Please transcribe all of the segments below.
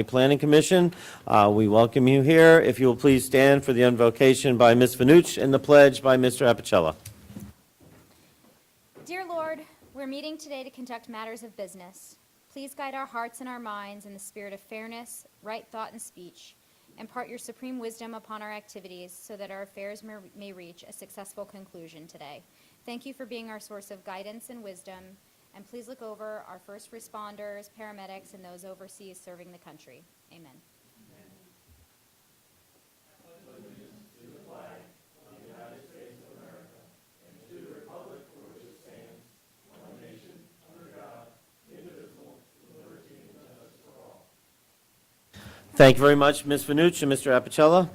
Planning Commission. We welcome you here. If you will please stand for the invocation by Ms. Vanucci and the pledge by Mr. Apicella. Dear Lord, we're meeting today to conduct matters of business. Please guide our hearts and our minds in the spirit of fairness, right thought, and speech. Impart your supreme wisdom upon our activities so that our affairs may reach a successful conclusion today. Thank you for being our source of guidance and wisdom. And please look over our first responders, paramedics, and those overseas serving the country. Amen. Thank you very much, Ms. Vanucci and Mr. Apicella.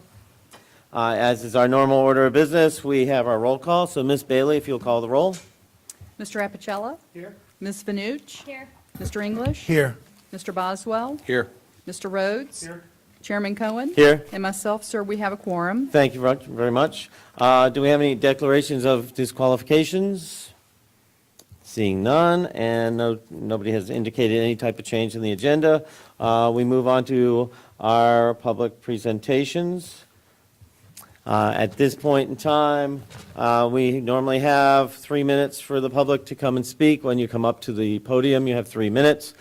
As is our normal order of business, we have our roll call. So, Ms. Bailey, if you'll call the roll. Mr. Apicella? Here. Ms. Vanucci? Here. Mr. English? Here. Mr. Boswell? Here. Mr. Rhodes? Here. Chairman Cohen? Here. And myself, sir, we have a quorum. Thank you very much. Do we have any declarations of disqualifications? Seeing none, and nobody has indicated any type of change in the agenda. We move on to our public presentations. At this point in time, we normally have 3 minutes for the public to come and speak. When you come up to the podium, you have 3 minutes.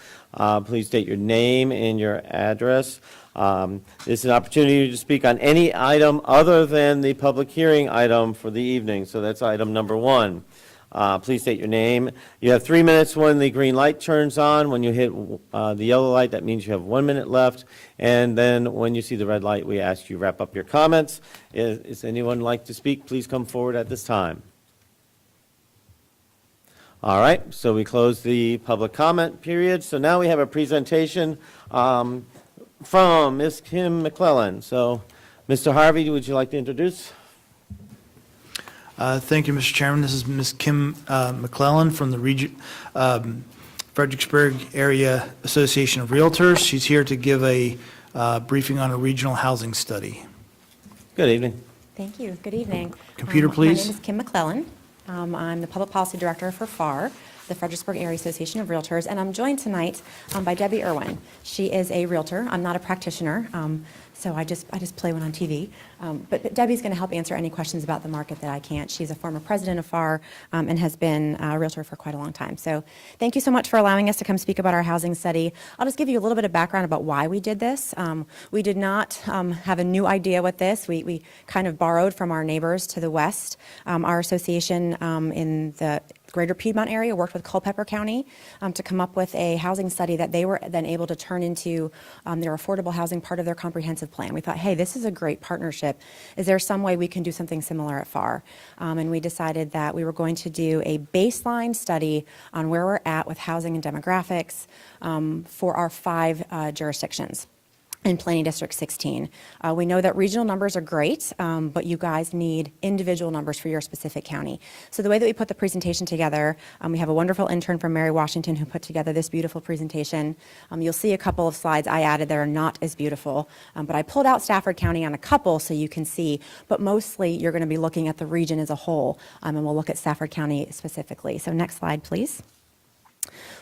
Please state your name and your address. This is an opportunity to speak on any item other than the public hearing item for the evening. So that's item number 1. Please state your name. You have 3 minutes when the green light turns on. When you hit the yellow light, that means you have 1 minute left. And then when you see the red light, we ask you to wrap up your comments. Is anyone like to speak? Please come forward at this time. All right, so we close the public comment period. So now we have a presentation from Ms. Kim McClellan. So, Mr. Harvey, would you like to introduce? Thank you, Mr. Chairman. This is Ms. Kim McClellan from the Fredericksburg Area Association of Realtors. She's here to give a briefing on a regional housing study. Good evening. Thank you. Good evening. Computer, please. My name is Kim McClellan. I'm the Public Policy Director for FAR, the Fredericksburg Area Association of Realtors, and I'm joined tonight by Debbie Irwin. She is a realtor. I'm not a practitioner, so I just play one on TV. But Debbie's going to help answer any questions about the market that I can't. She's a former president of FAR and has been a realtor for quite a long time. So thank you so much for allowing us to come speak about our housing study. I'll just give you a little bit of background about why we did this. We did not have a new idea with this. We kind of borrowed from our neighbors to the west. Our association in the Greater Piedmont area worked with Culpeper County to come up with a housing study that they were then able to turn into their affordable housing part of their comprehensive plan. We thought, hey, this is a great partnership. Is there some way we can do something similar at FAR? And we decided that we were going to do a baseline study on where we're at with housing and demographics for our 5 jurisdictions in Planning District 16. We know that regional numbers are great, but you guys need individual numbers for your specific county. So the way that we put the presentation together, we have a wonderful intern from Mary Washington who put together this beautiful presentation. You'll see a couple of slides I added that are not as beautiful, but I pulled out Stafford County on a couple so you can see, but mostly you're going to be looking at the region as a whole, and we'll look at Stafford County specifically. So next slide, please.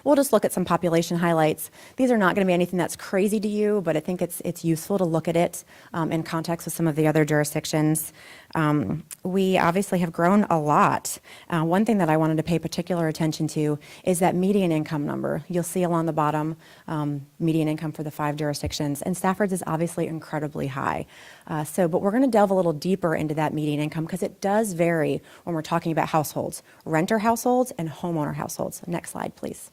We'll just look at some population highlights. These are not going to be anything that's crazy to you, but I think it's useful to look at it in context with some of the other jurisdictions. We obviously have grown a lot. One thing that I wanted to pay particular attention to is that median income number. You'll see along the bottom, median income for the 5 jurisdictions, and Stafford's is obviously incredibly high. But we're going to delve a little deeper into that median income because it does vary when we're talking about households, renter households and homeowner households. Next slide, please.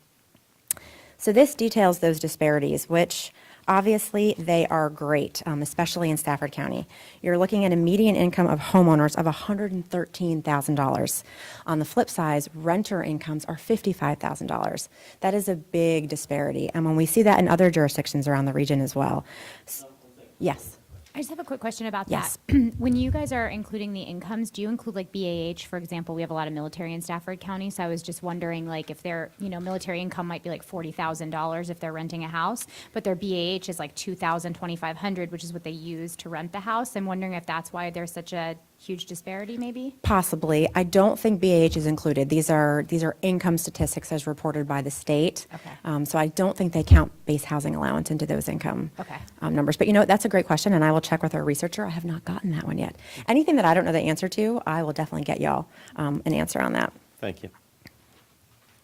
So this details those disparities, which obviously they are great, especially in Stafford County. You're looking at a median income of homeowners of $113,000. On the flip side, renter incomes are $55,000. That is a big disparity, and when we see that in other jurisdictions around the region as well. Yes. I just have a quick question about Yes. that. When you guys are including the incomes, do you include like BAH, for example? We have a lot of military in Stafford County, so I was just wondering like if their, military income might be like $40,000 if they're renting a house, but their BAH is like $2,000, $2,500, which is what they use to rent the house. I'm wondering if that's why there's such a huge disparity, maybe? Possibly. I don't think BAH is included. These are income statistics as reported by the state. Okay. So I don't think they count base housing allowance into those income Okay. numbers. But you know what? That's a great question, and I will check with our researcher. I have not gotten that one yet. Anything that I don't know the answer to, I will definitely get y'all an answer on that. Thank you.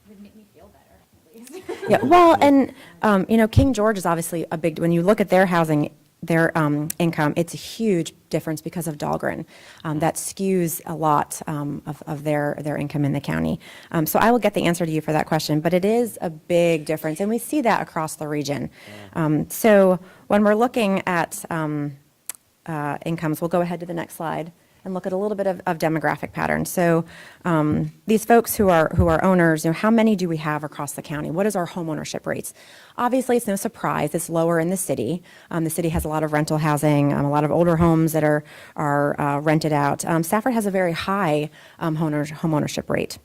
Would make me feel better, at least. Yeah, well, and, you know, King George is obviously a big, when you look at their housing, their income, it's a huge difference because of Dahlgren. That skews a lot of their income in the county. So I will get the answer to you for that question, but it is a big difference, and we see that across the region. So when we're looking at incomes, we'll go ahead to the next slide and look at a little bit of demographic patterns. So these folks who are owners, you know, how many do we have across the county? What is our home ownership rates? Obviously, it's no surprise, it's lower in the city. The city has a lot of rental housing, a lot of older homes that are rented out. Stafford has a very high home ownership rate.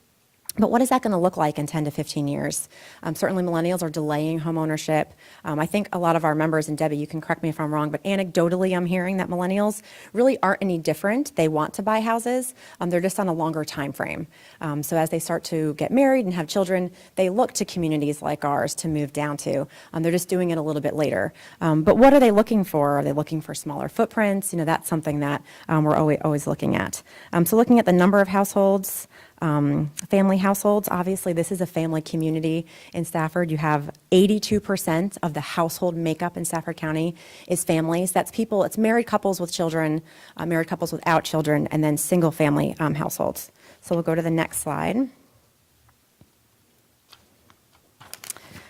But what is that going to look like in 10 to 15 years? Certainly millennials are delaying home ownership. I think a lot of our members, and Debbie, you can correct me if I'm wrong, but anecdotally I'm hearing that millennials really aren't any different. They want to buy houses. They're just on a longer time frame. So as they start to get married and have children, they look to communities like ours to move down to. They're just doing it a little bit later. But what are they looking for? Are they looking for smaller footprints? You know, that's something that we're always looking at. So looking at the number of households, family households, obviously this is a family community in Stafford. You have 82% of the household makeup in Stafford County is families. That's people, it's married couples with children, married couples without children, and then single family households. So we'll go to the next slide.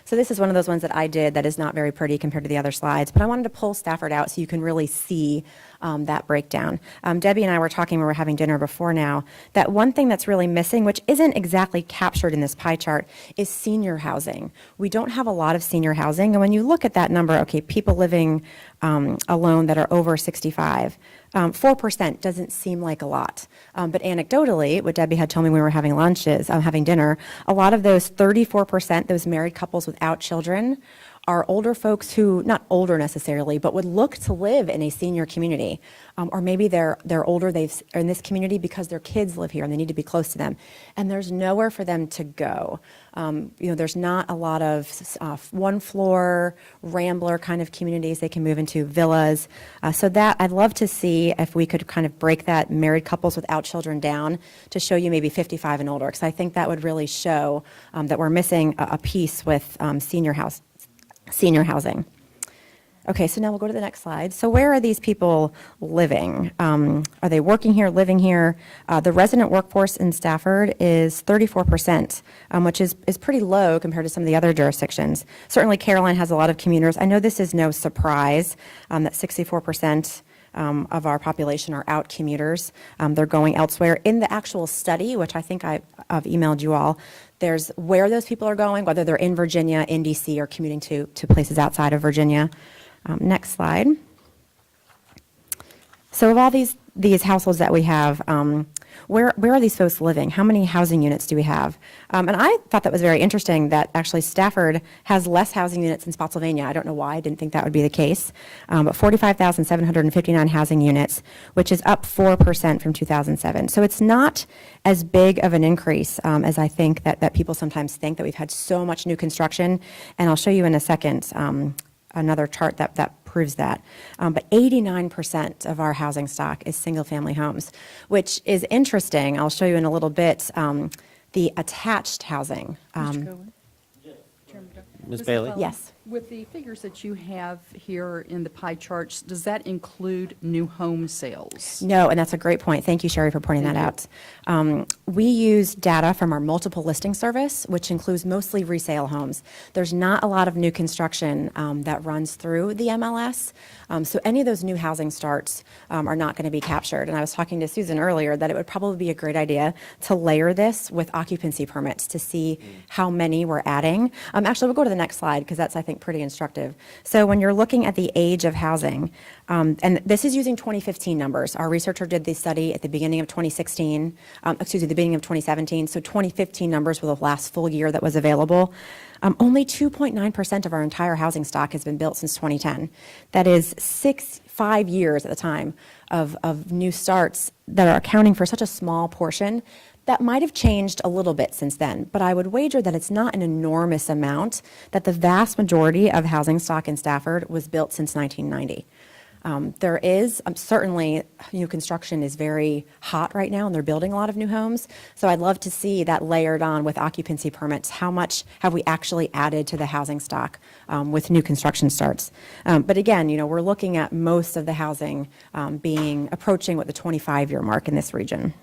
So this is one of those ones that I did that is not very pretty compared to the other slides, but I wanted to pull Stafford out so you can really see that breakdown. Debbie and I were talking when we were having dinner before now, that one thing that's really missing, which isn't exactly captured in this pie chart, is senior housing. We don't have a lot of senior housing, and when you look at that number, okay, people living alone that are over 65, 4% doesn't seem like a lot. But anecdotally, what Debbie had told me when we were having lunch is, having dinner, a lot of those 34%, those married couples without children, are older folks who, not older necessarily, but would look to live in a senior community. Or maybe they're older, they're in this community because their kids live here and they need to be close to them. And there's nowhere for them to go. You know, there's not a lot of one floor, rambler kind of communities they can move into, villas. So that, I'd love to see if we could kind of break that married couples without children down to show you maybe 55 and older, because I think that would really show that we're missing a piece with senior housing. Okay, so now we'll go to the next slide. So where are these people living? Are they working here, living here? The resident workforce in Stafford is 34%, which is pretty low compared to some of the other jurisdictions. Certainly Caroline has a lot of commuters. I know this is no surprise that 64% of our population are out commuters. They're going elsewhere. In the actual study, which I think I've emailed you all, there's where those people are going, whether they're in Virginia, in DC, or commuting to places outside of Virginia. Next slide. So of all these households that we have, where are these folks living? How many housing units do we have? And I thought that was very interesting that actually Stafford has less housing units than Spotsylvania. I don't know why. I didn't think that would be the case. But 45,759 housing units, which is up 4% from 2007. So it's not as big of an increase as I think that people sometimes think, that we've had so much new construction. And I'll show you in a second another chart that proves that. But 89% of our housing stock is single-family homes, which is interesting. I'll show you in a little bit the attached housing. Mr. Cohen? Ms. Mrs. Bailey? Clellan, Yes. With the figures that you have here in the pie charts, does that include new home sales? No, and that's a great point. Thank you, Sherry, for pointing that out. We use data from our multiple listing service, which includes mostly resale homes. There's not a lot of new construction that runs through the MLS, so any of those new housing starts are not going to be captured. And I was talking to Susan earlier that it would probably be a great idea to layer this with occupancy permits to see how many we're adding. Actually, we'll go to the next slide because that's, I think, think, pretty instructive. So when you're looking at the age of housing, and this is using 2015 numbers. Our researcher did the study at the beginning of 2016, the beginning of 2017. So 2015 numbers were the last full year that was available. Only 2.9% of our entire housing stock has been built since 2010. That is 5 years at the time of new starts that are accounting for such a small portion. That might have changed a little bit since then, but I would wager that it's not an enormous amount, that the vast majority of housing stock in Stafford was built since 1990. There is certainly, new construction is very hot right now, and they're building a lot of new homes. So I'd love to see that layered on with occupancy permits. How much have we actually added to the housing stock with new construction starts? But again, we're looking at most of the housing approaching what the 25-year mark in this region.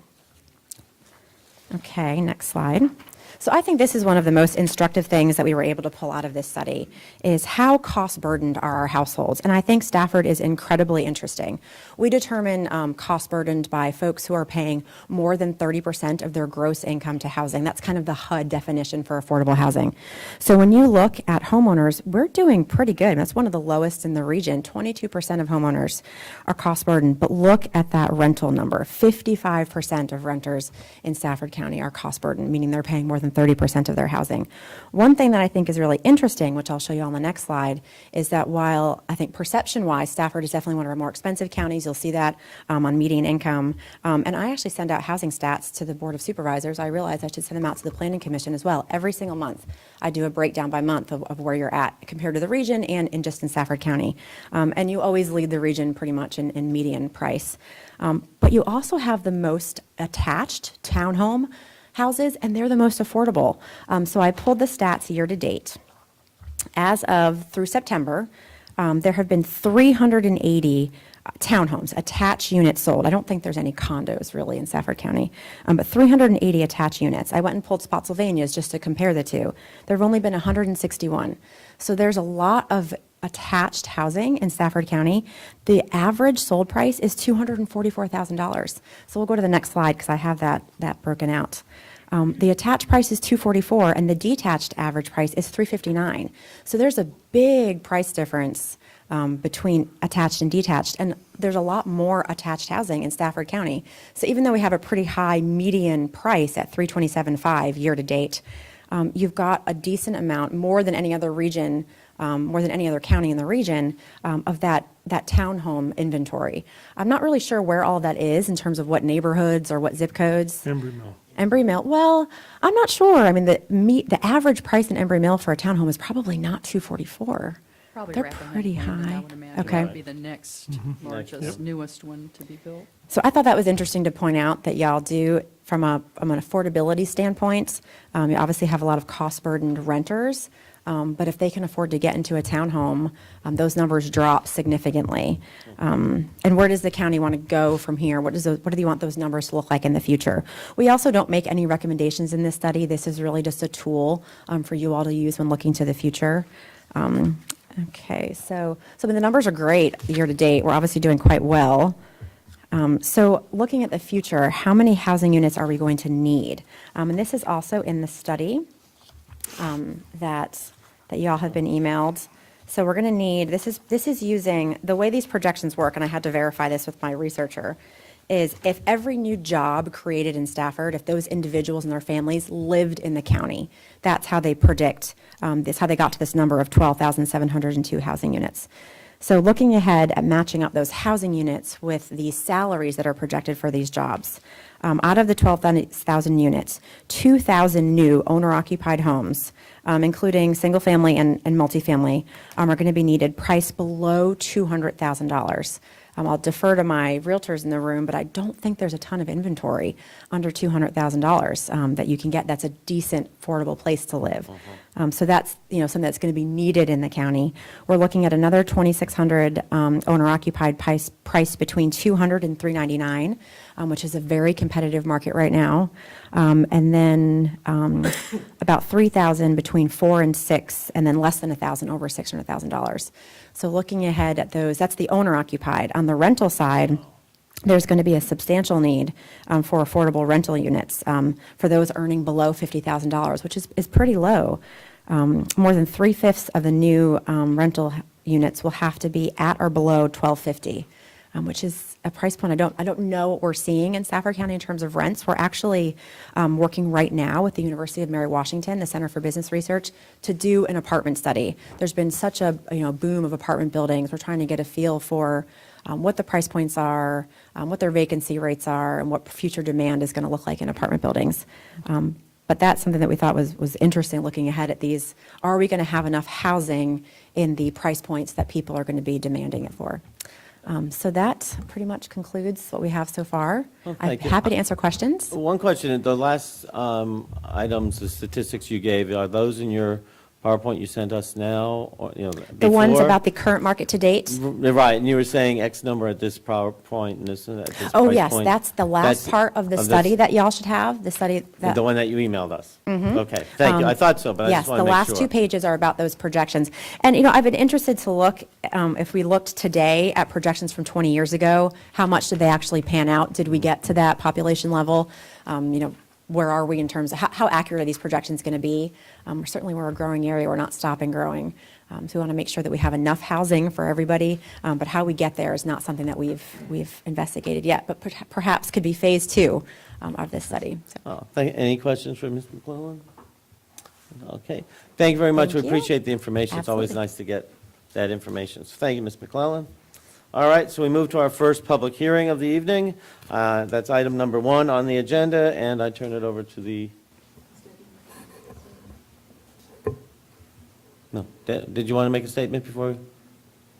Okay, next slide. So I think this is one of the most instructive things that we were able to pull out of this study, is how cost burdened are our households. And I think Stafford is incredibly interesting. We determine cost burdened by folks who are paying more than 30% of their gross income to housing. That's kind of the HUD definition for affordable housing. So when you look at homeowners, we're doing pretty good. That's one of the lowest in the region. 22% of homeowners are cost burdened. But look at that rental number. 55% of renters in Stafford County are cost burdened, meaning they're paying more than 30% of their housing. One thing that I think is really interesting, which I'll show you on the next slide, is that while I think perception-wise, Stafford is definitely one of our more expensive counties. You'll see that on median income. And I actually send out housing stats to the Board of Supervisors. I realize I should send them out to the Planning Commission as well. Every single month, I do a breakdown by month of where you're at compared to the region and just in Stafford County. And you always lead the region pretty much in median price. But you also have the most attached townhome houses, and they're the most affordable. So I pulled the stats year to date. As of through September, there have been 380 townhomes, attached units sold. I don't think there's any condos really in Stafford County, but 380 attached units. I went and pulled Spotsylvania's just to compare the two. There have only been 161. So there's a lot of attached housing in Stafford County. The average sold price is $244,000. So we'll go to the next slide because I have that broken out. The attached price is $244,000 and the detached average price is $359,000. So there's a big price difference between attached and detached, and there's a lot more attached housing in Stafford County. So even though we have a pretty high median price at $327,500 year to date, you've got a decent amount, more than any other region, more than any other county in the region, of that townhome inventory. I'm not really sure where all that is in terms of what neighborhoods or what zip codes. Embry Mill. Embry Mill. Well, I'm not sure. I mean, the average price in Embry Mill for a townhome is probably not $244,000. Probably They're Rappahannock pretty Plain, I high. would imagine. Okay. Would be the next largest, newest one to be built. So I thought that was interesting to point out that y'all do from an affordability standpoint. You obviously have a lot of cost-burdened renters, but if they can afford to get into a townhome, those numbers drop significantly. And where does the county want to go from here? What do you want those numbers to look like in the future? We also don't make any recommendations in this study. This is really just a tool for you all to use when looking to the future. Okay, so the numbers are great year to date. We're obviously doing quite well. So looking at the future, how many housing units are we going to need? And this is also in the study that y'all have been emailed. So we're going to need, this is using, the way these projections work, and I had to verify this with my researcher, is if every new job created in Stafford, if those individuals and their families lived in the county, that's how they predict, that's how they got to this number of 12,702 housing units. So looking ahead at matching up those housing units with the salaries that are projected for these jobs, out of the 12,000 units, 2,000 new owner-occupied homes, including single-family and multifamily, are going to be needed priced below $200,000. I'll defer to my realtors in the room, but I don't think there's a ton of inventory under $200,000 that you can get. That's a decent, affordable place to live. So that's something that's going to be needed in the county. We're looking at another 2,600 owner-occupied price between $200,000 and $399,000, which is a very competitive market right now. And then about 3,000 between 4 and 6, and then less than 1,000 over $600,000. So looking ahead at those, that's the owner-occupied. On the rental side, there's going to be a substantial need for affordable rental units for those earning below $50,000, which is pretty low. more than 3/5 of the new rental units will have to be at or below $1,250, which is a price point I don't know what we're seeing in Stafford County in terms of rents. We're actually working right now with the University of Mary Washington, the Center for Business Research, to do an apartment study. There's been such a boom of apartment buildings. We're trying to get a feel for what the price points are, what their vacancy rates are, and what future demand is going to look like in apartment buildings. But that's something that we thought was interesting, looking ahead at these. Are we going to have enough housing in the price points that people are going to be demanding it for? So that pretty much concludes what we have so far. Well, I'm thank you. happy to answer questions. One question, the last items, the statistics you gave, are those in your PowerPoint you sent us now, or, The ones before? about the current market to date. Right, and you were saying X number at this PowerPoint and this at this Oh, price yes, point. that's the last part of the study this- that y'all should have, the study that. The one that you emailed us? Okay, thank you. I thought so, but I just want to make sure. Yes, the last two pages are about those projections. And, I've been interested to look, if we looked today at projections from 20 years ago, how much did they actually pan out? Did we get to that population level? Where are we in terms of, how accurate are these projections going to be? Certainly, we're a growing area, we're not stopping growing. So we want to make sure that we have enough housing for everybody, but how we get there is not something that we've investigated yet, but perhaps could be phase 2 of this study. So, Any questions for Ms. McClellan? Okay, thank you very much. We Thank you. appreciate the information. It's always Absolutely. nice to get that information. So thank you, Ms. McClellan. All right, so we move to our first public hearing of the evening. That's item number 1 on the agenda, and I turn it over to the... No, did you want to make a statement before?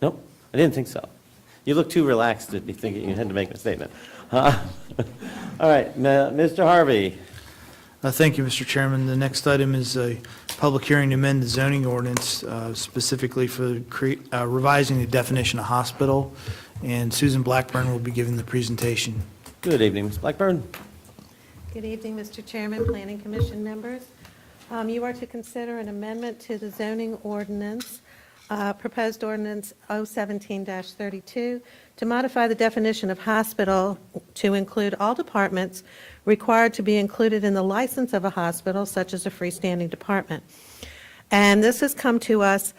Nope, I didn't think so. You look too relaxed to be thinking you had to make a statement. All right, Mr. Harvey. Thank you, Mr. Chairman. The next item is a public hearing to amend the zoning ordinance specifically for revising the definition of hospital, and Susan Blackburn will be giving the presentation. Good evening, Ms. Blackburn. Good evening, Mr. Chairman, Planning Commission members. You are to consider an amendment to the zoning ordinance, proposed ordinance 017-32, to modify the definition of hospital to include all departments required to be included in the license of a hospital, such as a freestanding department. And this has come to us,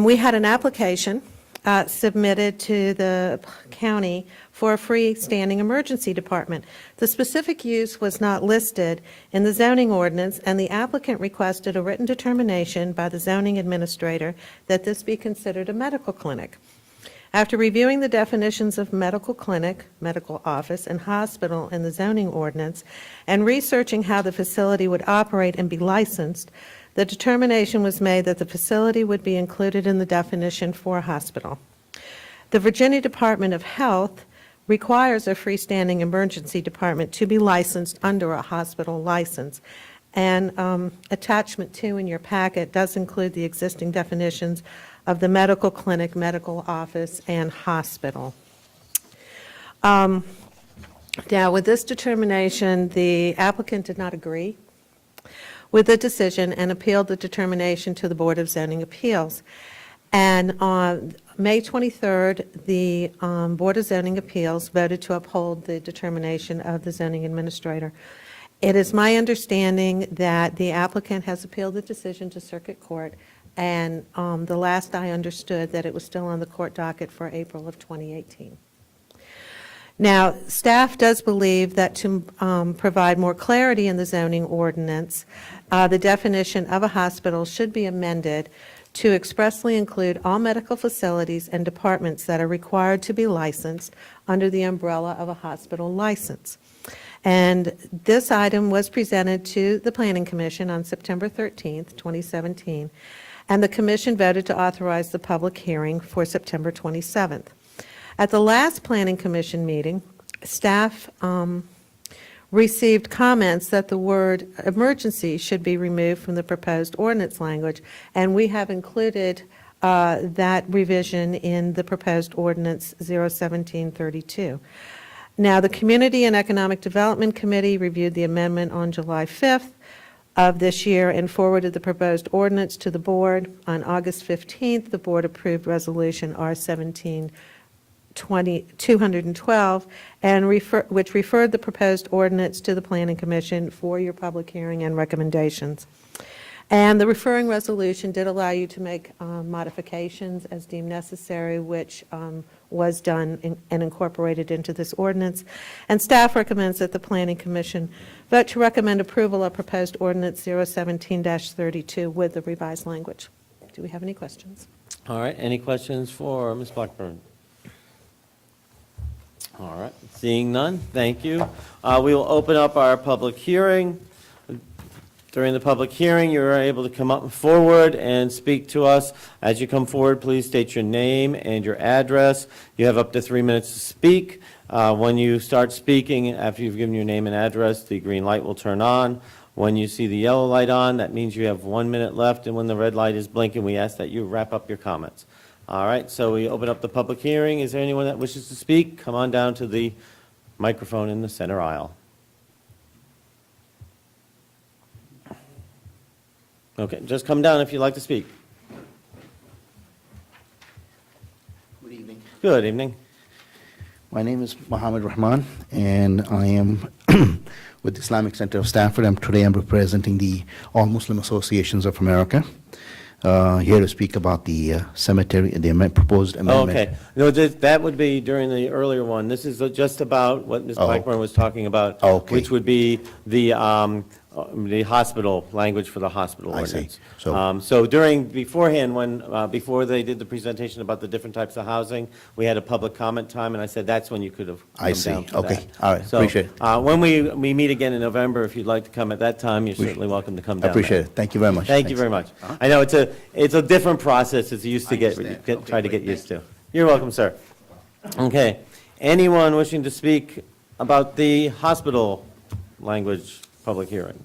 we had an application submitted to the county for a freestanding emergency department. The specific use was not listed in the zoning ordinance, and the applicant requested a written determination by the zoning administrator that this be considered a medical clinic. After reviewing the definitions of medical clinic, medical office, and hospital in the zoning ordinance, and researching how the facility would operate and be licensed, the determination was made that the facility would be included in the definition for a hospital. The Virginia Department of Health requires a freestanding emergency department to be licensed under a hospital license. And attachment 2 in your packet does include the existing definitions of the medical clinic, medical office, and hospital. Now, with this determination, the applicant did not agree with the decision and appealed the determination to the Board of Zoning Appeals. And on May 23rd, the Board of Zoning Appeals voted to uphold the determination of the zoning administrator. It is my understanding that the applicant has appealed the decision to Circuit Court, and the last I understood that it was still on the court docket for April of 2018. Now, staff does believe that to provide more clarity in the zoning ordinance, the definition of a hospital should be amended to expressly include all medical facilities and departments that are required to be licensed under the umbrella of a hospital license. And this item was presented to the Planning Commission on September 13th, 2017, and the Commission voted to authorize the public hearing for September 27th. At the last Planning Commission meeting, staff received comments that the word emergency should be removed from the proposed ordinance language, and we have included that revision in the proposed ordinance 01732. Now, the Community and Economic Development Committee reviewed the amendment on July 5th of this year and forwarded the proposed ordinance to the board. On August 15th, the board approved Resolution R17-212, and which referred the proposed ordinance to the Planning Commission for your public hearing and recommendations. And the referring resolution did allow you to make modifications as deemed necessary, which was done and incorporated into this ordinance. And staff recommends that the Planning Commission vote to recommend approval of proposed ordinance 017-32 with the revised language. Do we have any questions? All right, any questions for Ms. Blackburn? All right, seeing none, thank you. We will open up our public hearing. During the public hearing, you are able to come up forward and speak to us. As you come forward, please state your name and your address. You have up to 3 minutes to speak. When you start speaking, after you've given your name and address, the green light will turn on. When you see the yellow light on, that means you have 1 minute left, and when the red light is blinking, we ask that you wrap up your comments. All right, so we open up the public hearing. Is there anyone that wishes to speak? Come on down to the microphone in the center aisle. Okay, just come down if you'd like to speak. Good evening. Good evening. My name is Mohammed Rahman, and I am with the Islamic Center of Stafford. Today I'm representing the All Muslim Associations of America, here to speak about the cemetery, the proposed amendment. Okay, no, that would be during the earlier one. This is just about what Ms. Oh. Blackburn was talking about, Okay. which would be the hospital, language for the hospital I see. ordinance. So- So beforehand, before they did the presentation about the different types of housing, we had a public comment time, and I said that's when you could have I come see. down to Okay. that. All right. So, Appreciate it. When we meet again in November, if you'd like to come at that time, you're certainly welcome to come I down appreciate there. it. Thank you very much. Thank you Thanks. very much. I know it's a different process as you used to I understand. Okay, try to get great. used to. You're welcome, sir. Okay. Anyone wishing to speak about the hospital language public hearing?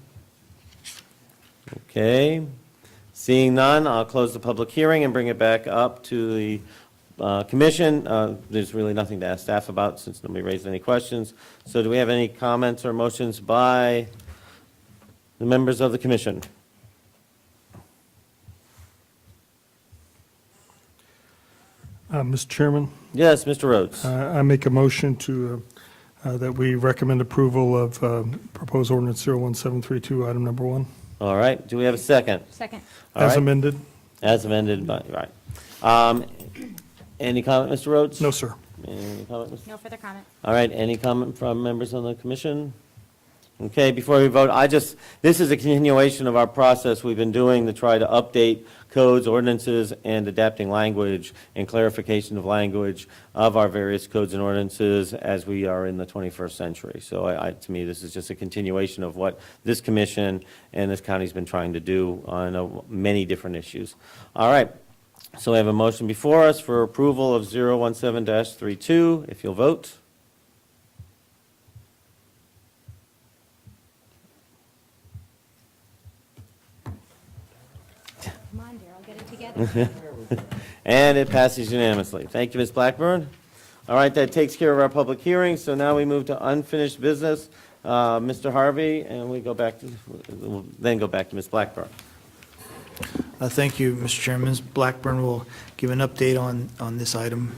Okay. Seeing none, I'll close the public hearing and bring it back up to the commission. There's really nothing to ask staff about since nobody raised any questions. So do we have any comments or motions by the members of the commission? Mr. Chairman, Yes, Mr. Rhodes. I make a motion that we recommend approval of proposed ordinance 01732, item number 1, All right, do we have a second? Second. All as right. amended. As amended, right. Any comment, Mr. Rhodes? No, sir. Any comment, Mr.? No further comment. All right, any comment from members on the commission? Okay, before we vote, this is a continuation of our process we've been doing to try to update codes, ordinances, and adapting language and clarification of language of our various codes and ordinances as we are in the 21st century. So to me, this is just a continuation of what this commission and this county's been trying to do on many different issues. All right, so we have a motion before us for approval of 017-32. If you'll vote. Come on, dear, I'll get it together. And it passes unanimously. Thank you, Ms. Blackburn. All right, that takes care of our public hearing, so now we move to unfinished business. Mr. Harvey, and we'll then go back to Ms. Blackburn. Thank you, Mr. Chairman. Ms. Blackburn will give an update on this item.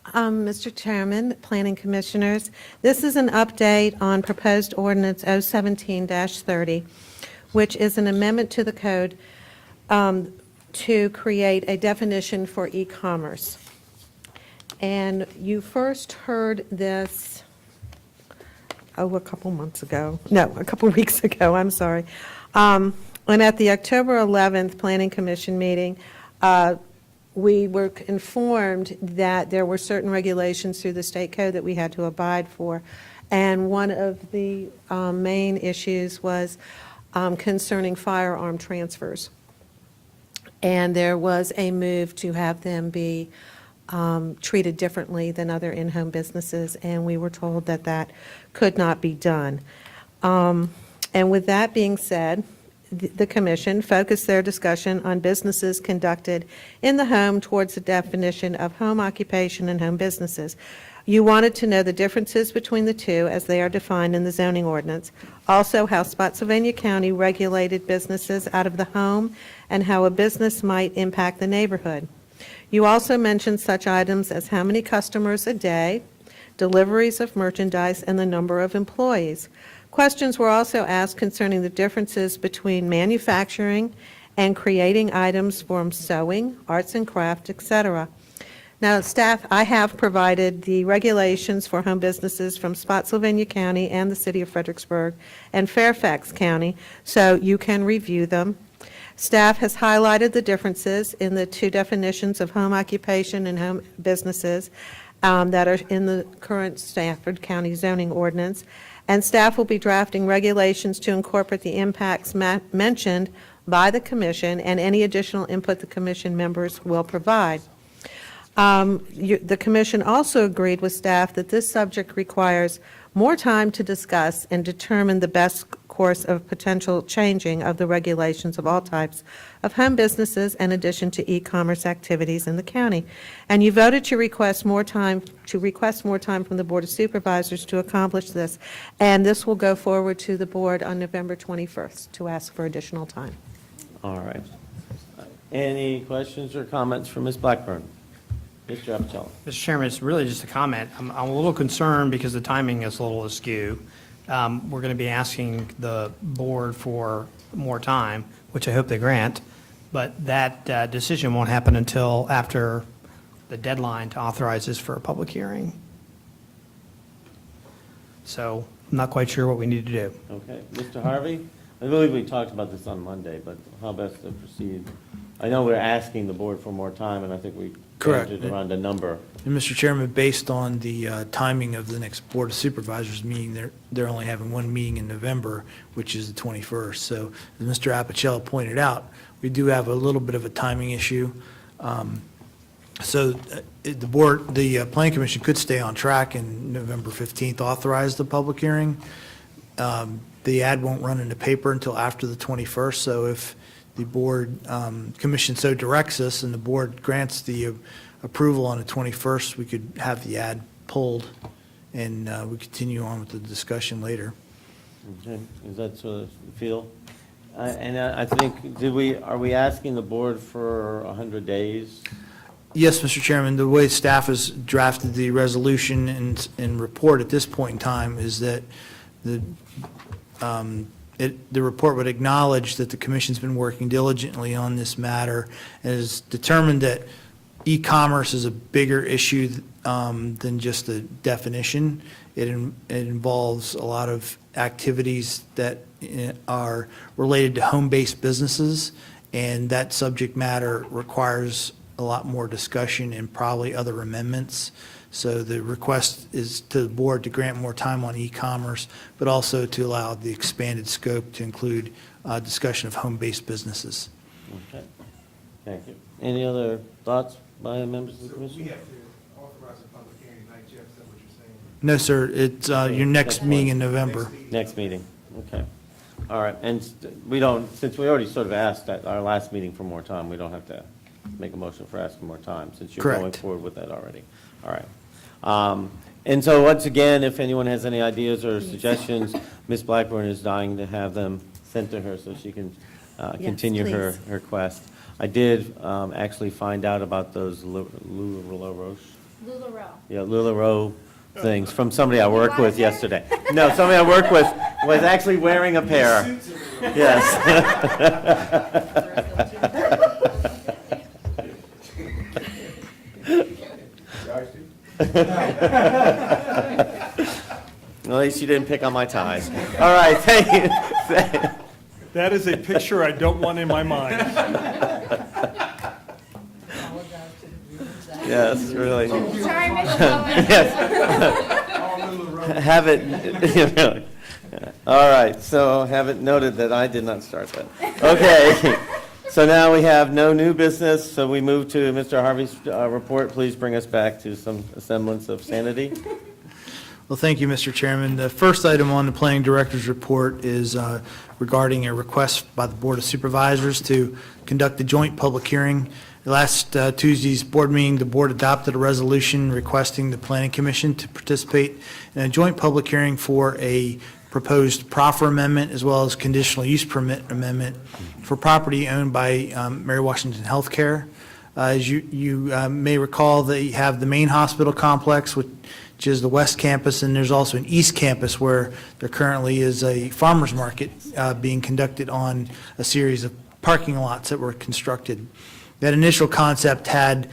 Mr. Chairman, Planning Commissioners, this is an update on proposed ordinance 017-30, which is an amendment to the code to create a definition for e-commerce. And you first heard this, a couple months ago. No, a couple weeks ago, I'm sorry. And at the October 11th Planning Commission meeting, we were informed that there were certain regulations through the state code that we had to abide for. And one of the main issues was concerning firearm transfers. And there was a move to have them be treated differently than other in-home businesses, and we were told that that could not be done. And with that being said, the commission focused their discussion on businesses conducted in the home towards the definition of home occupation and home businesses. You wanted to know the differences between the two as they are defined in the zoning ordinance, also how Spotsylvania County regulated businesses out of the home and how a business might impact the neighborhood. You also mentioned such items as how many customers a day, deliveries of merchandise, and the number of employees. Questions were also asked concerning the differences between manufacturing and creating items from sewing, arts and craft, etc. Now, staff, I have provided the regulations for home businesses from Spotsylvania County and the City of Fredericksburg and Fairfax County, so you can review them. Staff has highlighted the differences in the two definitions of home occupation and home businesses that are in the current Stafford County zoning ordinance, and staff will be drafting regulations to incorporate the impacts mentioned by the commission and any additional input the commission members will provide. The commission also agreed with staff that this subject requires more time to discuss and determine the best course of potential changing of the regulations of all types of home businesses in addition to e-commerce activities in the county. And you voted to request more time from the Board of Supervisors to accomplish this. And this will go forward to the board on November 21st to ask for additional time. All right. Any questions or comments from Ms. Blackburn? Mr. Apicella. Mr. Chairman, it's really just a comment. I'm a little concerned because the timing is a little askew. We're going to be asking the board for more time, which I hope they grant, but that decision won't happen until after the deadline to authorize this for a public hearing. So I'm not quite sure what we need to do. Okay. Mr. Harvey? I believe we talked about this on Monday, but how best to proceed? I know we're asking the board for more time, and I think we Correct. changed it around a number. And Mr. Chairman, based on the timing of the next Board of Supervisors meeting, they're only having one meeting in November, which is the 21st. So as Mr. Apicella pointed out, we do have a little bit of a timing issue. So the Planning Commission could stay on track and November 15th authorize the public hearing. The ad won't run in the paper until after the 21st, so if the board, commission so directs us and the board grants the approval on the 21st, we could have the ad pulled and we continue on with the discussion later. Okay. Is that sort of the feel? And I think, are we asking the board for 100 days? Yes, Mr. Chairman, the way staff has drafted the resolution and report at this point in time is that the report would acknowledge that the commission's been working diligently on this matter and has determined that e-commerce is a bigger issue than just a definition. It involves a lot of activities that are related to home-based businesses, and that subject matter requires a lot more discussion and probably other amendments. So the request is to the board to grant more time on e-commerce, but also to allow the expanded scope to include discussion of home-based businesses. Okay. Thank you. Any other thoughts by members of the commission? We have to authorize a public hearing tonight, Jeff, is that what you're saying? No, sir, it's your next meeting in November. Next meeting. Okay. All right. And we don't, since we already sort of asked at our last meeting for more time, we don't have to make a motion for asking more time, since you're going Correct. forward with that already. All right. And so once again, if anyone has any ideas or suggestions, Ms. Blackburn is dying to have them sent to her so she can continue her quest. I did actually find out about those LuLaRoche. LuLaRoe. Yeah, LuLaRoe things from somebody I worked with yesterday. No, somebody I worked with was actually wearing a pair. Yes. At least you didn't pick on my ties. All right, thank you. That is a picture I don't want in my mind. Yes, really. Sorry, Ms. Bowen. Yes. Have it, really. All right, so have it noted that I did not start that. Okay, so now we have no new business, so we move to Mr. Harvey's report. Please bring us back to some semblance of sanity. Well, thank you, Mr. Chairman. The first item on the planning director's report is regarding a request by the Board of Supervisors to conduct a joint public hearing. Last Tuesday's board meeting, the board adopted a resolution requesting the Planning Commission to participate in a joint public hearing for a proposed proffer amendment as well as conditional use permit amendment for property owned by Mary Washington Healthcare. As you may recall, they have the main hospital complex, which which is the west campus, and there's also an east campus where there currently is a farmer's market being conducted on a series of parking lots that were constructed. That initial concept had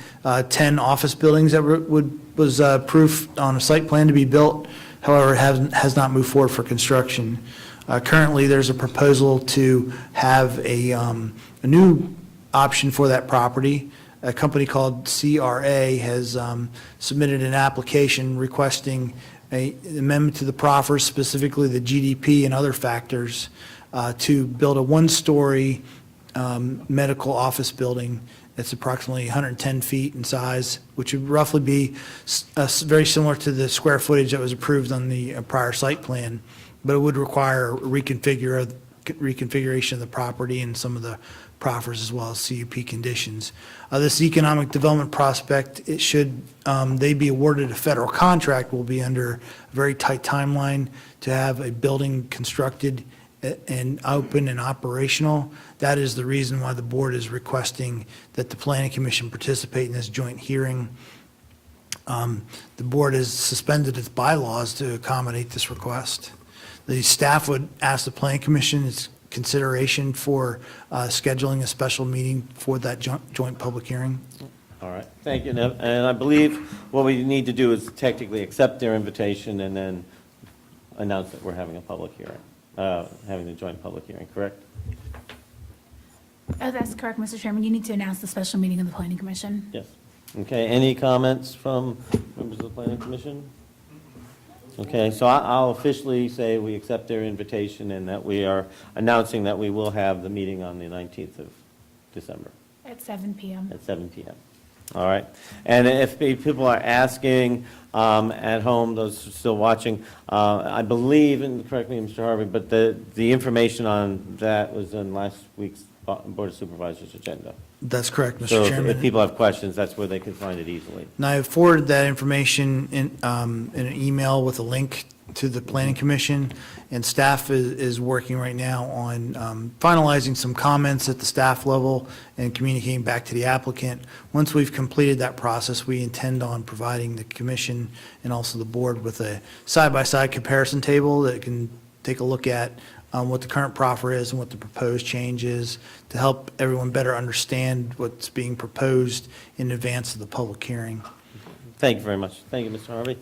10 office buildings that was approved on a site plan to be built. However, it has not moved forward for construction. Currently, there's a proposal to have a new option for that property. A company called CRA has submitted an application requesting an amendment to the proffers, specifically the GDP and other factors, to build a one-story medical office building that's approximately 110 feet in size, which would roughly be very similar to the square footage that was approved on the prior site plan, but it would require a reconfiguration of the property and some of the proffers as well as CUP conditions. This economic development prospect, it should they be awarded a federal contract, will be under a very tight timeline to have a building constructed and open and operational. That is the reason why the board is requesting that the Planning Commission participate in this joint hearing. The board has suspended its bylaws to accommodate this request. The staff would ask the Planning Commission its consideration for scheduling a special meeting for that joint public hearing. All right, thank you. And I believe what we need to do is technically accept their invitation and then announce that we're having a public hearing, having the joint public hearing, correct? Oh, that's correct, Mr. Chairman. You need to announce the special meeting of the Planning Commission. Yes. Okay, any comments from members of the Planning Commission? Okay, so I'll officially say we accept their invitation and that we are announcing that we will have the meeting on the 19th of December At 7 p.m. at 7 p.m. All right, and if people are asking at home, those still watching, I believe, and correct me, Mr. Harvey, but the information on that was in last week's Board of Supervisors agenda. That's correct, Mr. So Chairman. if people have questions, that's where they can find it easily. And I have forwarded that information in an email with a link to the Planning Commission, and staff is working right now on finalizing some comments at the staff level and communicating back to the applicant. Once we've completed that process, we intend on providing the commission and also the board with a side-by-side comparison table that can take a look at what the current proffer is and what the proposed change is to help everyone better understand what's being proposed in advance of the public hearing. Thank you very much. Thank you, Mr. Harvey.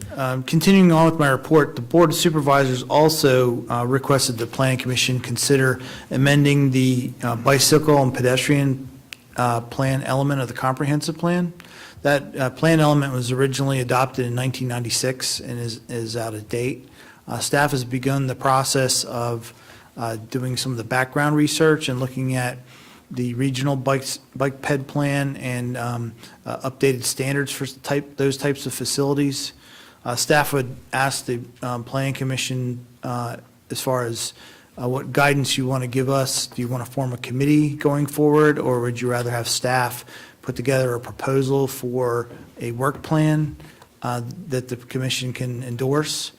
Continuing on with my report, the Board of Supervisors also requested the Planning Commission consider amending the bicycle and pedestrian plan element of the comprehensive plan. That plan element was originally adopted in 1996 and is out of date. Staff has begun the process of doing some of the background research and looking at the regional bike ped plan and updated standards for those types of facilities. Staff would ask the Planning Commission as far as what guidance you want to give us. Do you want to form a committee going forward, or would you rather have staff put together a proposal for a work plan that the commission can endorse?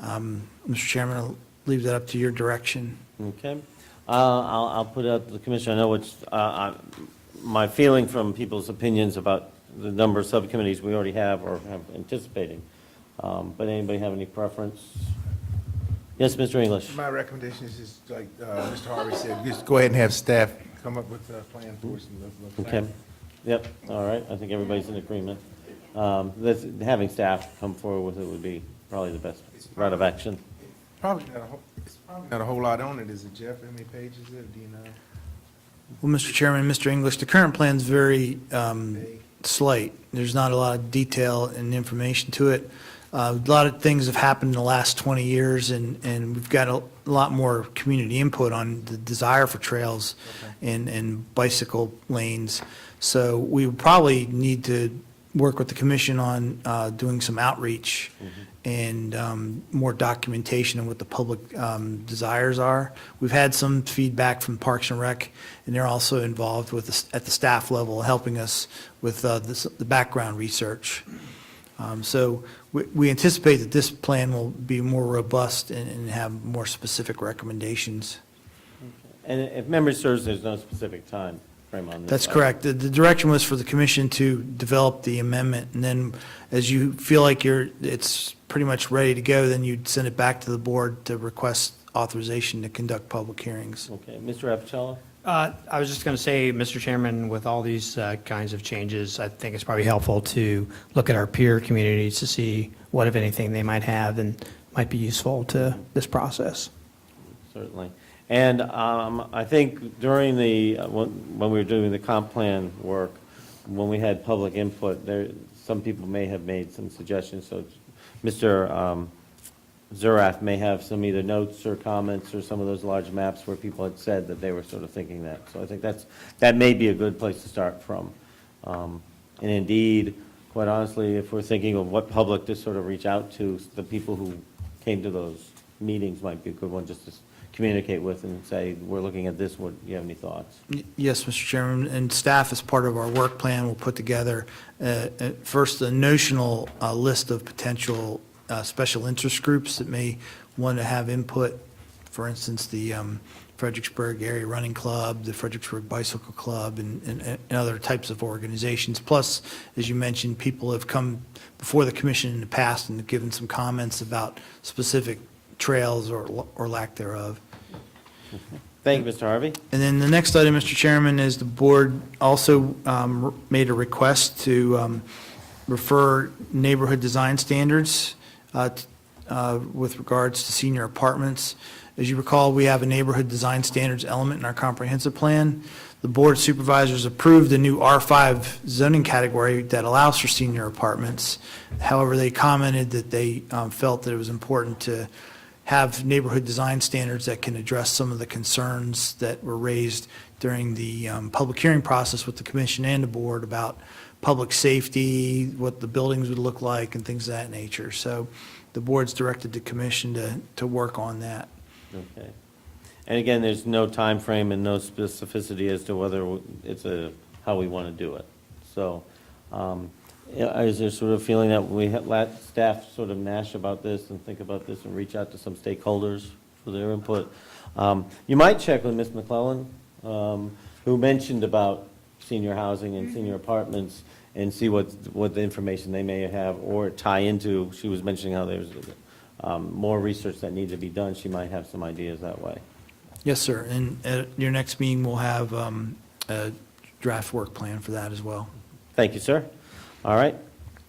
Mr. Chairman, I'll leave that up to your direction. Okay. I'll put it up to the commission. I know what's, my feeling from people's opinions about the number of subcommittees we already have or have anticipating. But anybody have any preference? Yes, Mr. English. My recommendation is just like Mr. Harvey said, just go ahead and have staff come up with a plan for us and let's Okay. Yep, all right. I think everybody's in agreement. Having staff come forward with it would be probably the best route of action. It's probably not a whole lot on it, is it, Jeff? How many pages is it, do you know? Well, Mr. Chairman, Mr. English, the current plan's very slight. There's not a lot of detail and information to it. A lot of things have happened in the last 20 years, and we've got a lot more community input on the desire for trails and bicycle lanes. So we would probably need to work with the commission on doing some outreach and more documentation of what the public desires are. We've had some feedback from Parks and Rec, and they're also involved with at the staff level, helping us with the background research. So we anticipate that this plan will be more robust and have more specific recommendations. And if memory serves, there's no specific time frame on this. That's side. correct. The direction was for the commission to develop the amendment, and then as you feel like it's pretty much ready to go, then you'd send it back to the board to request authorization to conduct public hearings. Okay, Mr. Apicella? I was just going to say, Mr. Chairman, with all these kinds of changes, I think it's probably helpful to look at our peer communities to see what, if anything, they might have and might be useful to this process. Certainly. And I think during when we were doing the comp plan work, when we had public input, some people may have made some suggestions. So Mr. Zurath may have some either notes or comments or some of those large maps where people had said that they were sort of thinking that. So I think that may be a good place to start from. And indeed, quite honestly, if we're thinking of what public to sort of reach out to, the people who came to those meetings might be a good one just to communicate with and say, we're looking at this, do you have any thoughts? Yes, Mr. Chairman, and staff, as part of our work plan, will put together first a notional list of potential special interest groups that may want to have input. For instance, the Fredericksburg Area Running Club, the Fredericksburg Bicycle Club, and other types of organizations. Plus, as you mentioned, people have come before the commission in the past and have given some comments about specific trails or lack thereof. Thank you, Mr. Harvey. And then the next item, Mr. Chairman, is the board also made a request to refer neighborhood design standards with regards to senior apartments. As you recall, we have a neighborhood design standards element in our comprehensive plan. The board of supervisors approved a new R5 zoning category that allows for senior apartments. However, they commented that they felt that it was important to have neighborhood design standards that can address some of the concerns that were raised during the public hearing process with the commission and the board about public safety, what the buildings would look like, and things of that nature. So the board's directed the commission to work on that. Okay. And again, there's no time frame and no specificity as to whether it's how we want to do it. So is there sort of feeling that we let staff sort of mash about this and think about this and reach out to some stakeholders for their input? You might check with Ms. McClellan, who mentioned about senior housing and senior apartments, and see what the information they may have or tie into. She was mentioning how there's more research that needs to be done. She might have some ideas that way. Yes, sir. And at your next meeting, we'll have a draft work plan for that as well. Thank you, sir. All right.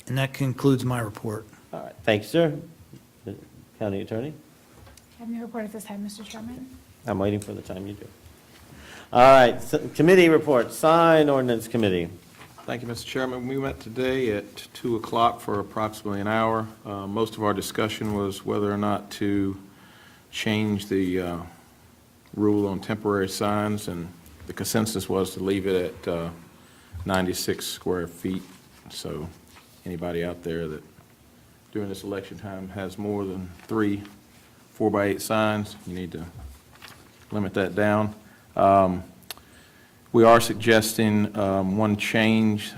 And that concludes my report. All right. Thank you, sir. The County Attorney? I have no report at this time, Mr. Chairman. I'm waiting for the time you do. All right. Committee report. Sign Ordinance Committee. Thank you, Mr. Chairman. We met today at 2 o'clock for approximately an hour. Most of our discussion was whether or not to change the rule on temporary signs, and the consensus was to leave it at 96 square feet. So anybody out there that during this election time has more than 3 4x8 signs, you need to limit that down. We are suggesting one change.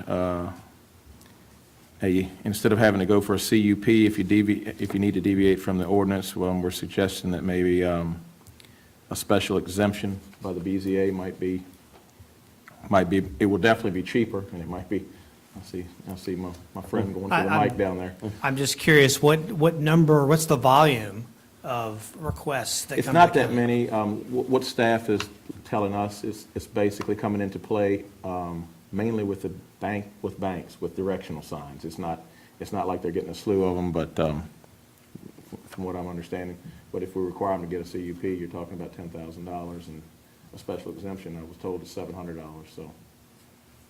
Instead of having to go for a CUP, if you need to deviate from the ordinance, well, we're suggesting that maybe a special exemption by the BZA might be. It will definitely be cheaper, and it might be. I see my friend going for the mic down there. I'm just curious, what's the volume of requests that come? It's not that many. What staff is telling us is it's basically coming into play mainly with banks with directional signs. It's not like they're getting a slew of them, but from what I'm understanding. But if we require them to get a CUP, you're talking about $10,000, and a special exemption, I was told, is $700. So.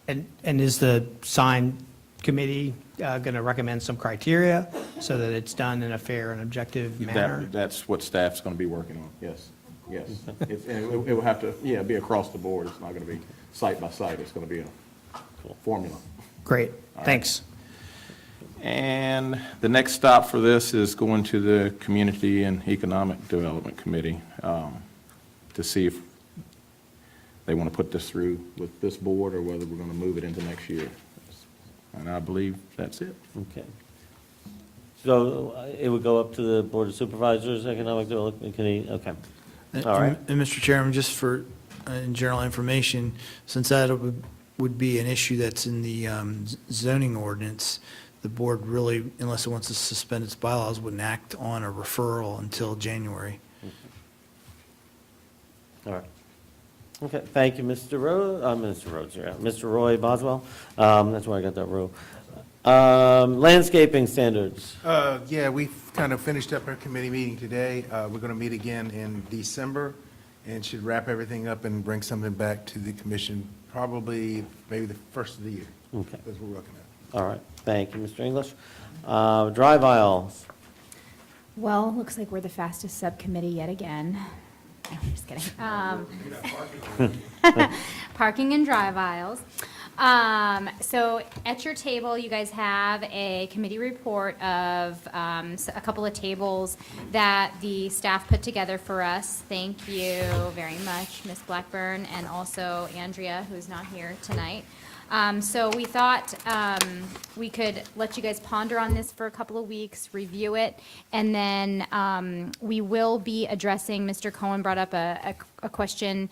And is the sign committee going to recommend some criteria so that it's done in a fair and objective manner? That's what staff's going to be working on, yes. And it will have to, be across the board. It's not going to be site by site. It's going to be a formula. Great, thanks. And the next stop for this is going to the Community and Economic Development Committee to see if they want to put this through with this board or whether we're going to move it into next year. And I believe that's it. Okay. So it would go up to the Board of Supervisors, Economic Development Committee? Okay. All right. And Mr. Chairman, just for and general information, since that would be an issue that's in the zoning ordinance, the board really, unless it wants to suspend its bylaws, wouldn't act on a referral until January. All right. Okay, thank you, Mr. Rhodes, yeah, Mr. Roy Boswell. That's where I got that row. Landscaping standards. Yeah, we've kind of finished up our committee meeting today. We're going to meet again in December and should wrap everything up and bring something back to the commission probably maybe the first of the year. Okay. That's what we're looking at. All right, thank you, Mr. English. Drive aisles. Well, looks like we're the fastest subcommittee yet again. No, I'm just kidding. Parking and drive aisles. So at your table, you guys have a committee report of a couple of tables that the staff put together for us. Thank you very much, Ms. Blackburn, and also Andrea, who's not here tonight. So we thought we could let you guys ponder on this for a couple of weeks, review it, and then we will be addressing, Mr. Cohen brought up a question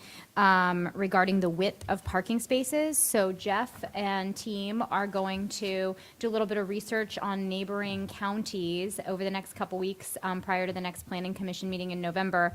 regarding the width of parking spaces. So Jeff and team are going to do a little bit of research on neighboring counties over the next couple weeks prior to the next Planning Commission meeting in November,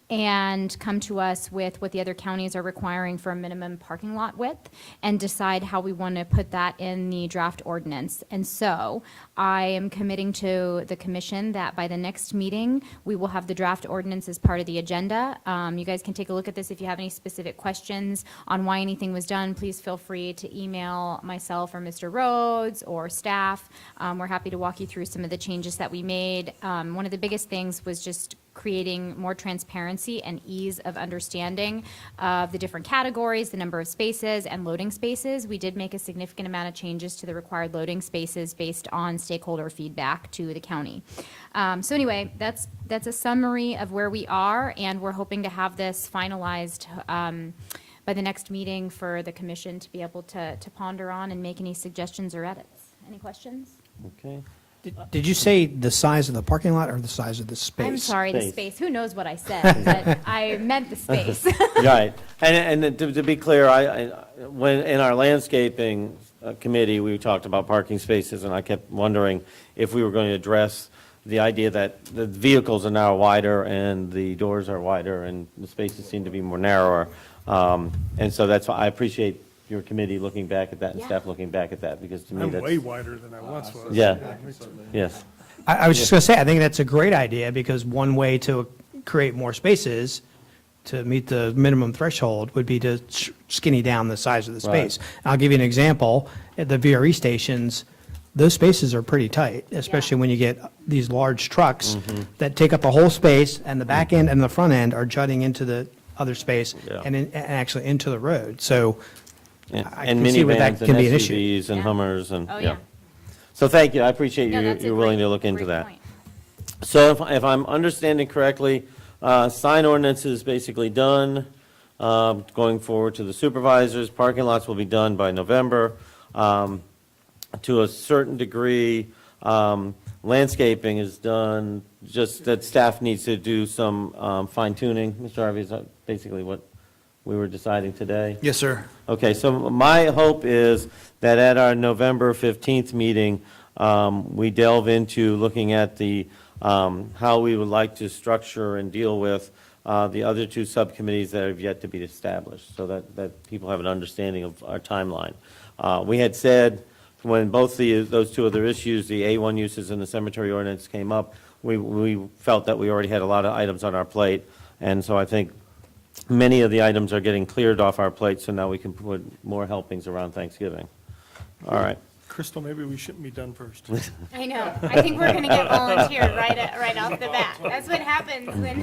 and come to us with what the other counties are requiring for a minimum parking lot width, and decide how we want to put that in the draft ordinance. And so I am committing to the commission that by the next meeting, we will have the draft ordinance as part of the agenda. You guys can take a look at this. If you have any specific questions on why anything was done, please feel free to email myself or Mr. Rhodes or staff. We're happy to walk you through some of the changes that we made. One of the biggest things was just creating more transparency and ease of understanding of the different categories, the number of spaces, and loading spaces. We did make a significant amount of changes to the required loading spaces based on stakeholder feedback to the county. So anyway, that's a summary of where we are, and we're hoping to have this finalized by the next meeting for the commission to be able to ponder on and make any suggestions or edits. Any questions? Okay. Did you say the size of the parking lot or the size of the space? I'm sorry, the Space. space. Who knows what I said, but I meant the space. Right, and to be clear, when, in our landscaping committee, we talked about parking spaces, and I kept wondering if we were going to address the idea that the vehicles are now wider and the doors are wider and the spaces seem to be more narrower. And so that's why I appreciate your committee looking back at that and Yeah. staff looking back at that, because to me I'm that's. way wider than I once was. Yeah, yes. I was just going to say, I think that's a great idea, because one way to create more spaces to meet the minimum threshold would be to skinny down the size of the Right. space. I'll give you an example. At the VRE stations, those spaces are pretty tight, especially when you get these large trucks that take up a whole space, and the back end and the front end are jutting into the other space Yeah. and actually into the road. So And I and can see where that minivans and can be an issue. SUVs and Yeah. Hummers and, Oh, yeah. yeah. So thank you, I appreciate No, you, that's a you're willing great- to look into great that. point. So if I'm understanding correctly, sign ordinance is basically done, going forward to the supervisors. Parking lots will be done by November. To a certain degree, landscaping is done, just that staff needs to do some fine tuning. Mr. Harvey, is that basically what we were deciding today? Yes, sir. Okay, so my hope is that at our November 15th meeting, we delve into looking at the, how we would like to structure and deal with the other two subcommittees that have yet to be established, so that people have an understanding of our timeline. We had said, when both those two other issues, the A1 uses and the cemetery ordinance came up, we felt that we already had a lot of items on our plate, and so I think many of the items are getting cleared off our plate, so now we can put more helpings around Thanksgiving. All right. Crystal, maybe we shouldn't be done first. I know. I think we're going to get volunteered right off the bat. That's what happens right. when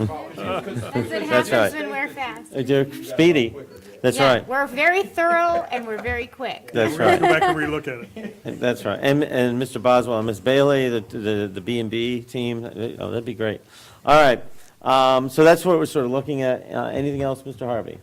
we're fast. You're speedy. That's Yeah, right. We're very thorough and we're very quick. That's Go right. back and relook at it. That's right. And Mr. Boswell and Ms. Bailey, the B&B team, oh, that'd be great. All right. So that's what we're sort of looking at. Anything else, Mr. Harvey?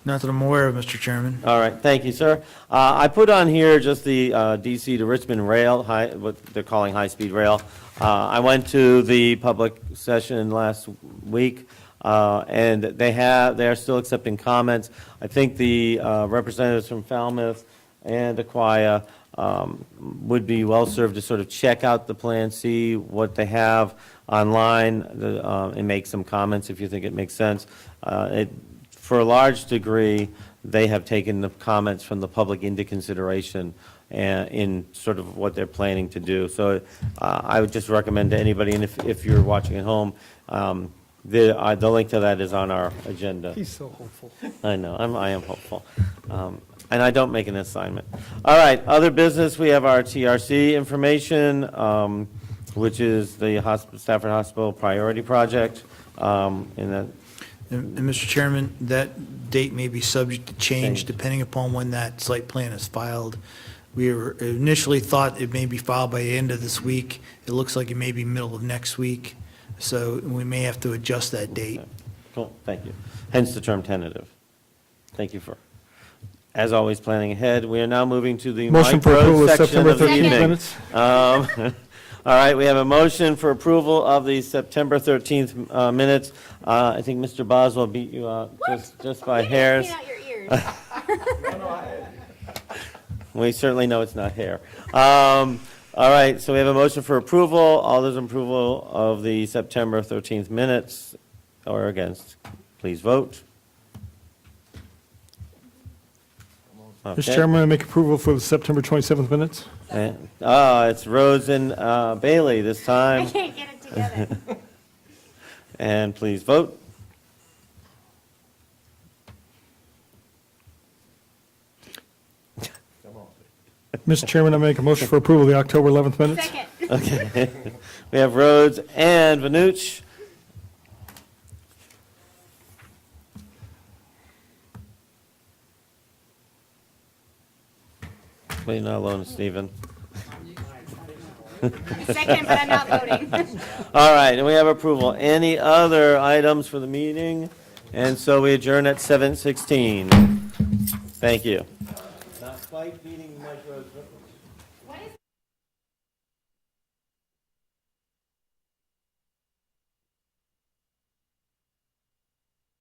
Not that I'm aware of, Mr. Chairman. All right, thank you, sir. I put on here just the DC to Richmond rail, what they're calling high-speed rail. I went to the public session last week. And they are still accepting comments. I think the representatives from Falmouth and Aquia would be well-served to sort of check out the plan, see what they have online, and make some comments if you think it makes sense. For a large degree, they have taken the comments from the public into consideration in sort of what they're planning to do. So I would just recommend to anybody, and if you're watching at home, the link to that is on our agenda. He's so hopeful. I know, I am hopeful. And I don't make an assignment. All right, other business, we have our TRC information, which is the Stafford Hospital Priority Project. And that, And Mr. Chairman, that date may be subject to change depending upon when that site plan is filed. We initially thought it may be filed by the end of this week. It looks like it may be middle of next week, so we may have to adjust that date. cool, thank you. Hence the term tentative. Thank you for, as always, planning ahead. We are now moving to the Motion Mike for approval Road of section September of the 13th evening. minutes. All right, we have a motion for approval of the September 13th minutes. I think Mr. Boswell beat you out just by hairs. We certainly know it's not hair. All right, so we have a motion for approval. All those in approval of the September 13th minutes or against, please vote. Mr. Okay. Chairman, I make approval for the September 27th minutes. It's Rhodes and Bailey this time. I can't get it together. And please vote. Mr. Chairman, I make a motion for approval of the October 11th minutes. Second. Okay. We have Rhodes and Vanucci. Leave not alone, Stephen. Second, but I'm not voting. All right, and we have approval. Any other items for the meeting? And so we adjourn at 7:16. Thank you. Not quite beating Mike Rhodes.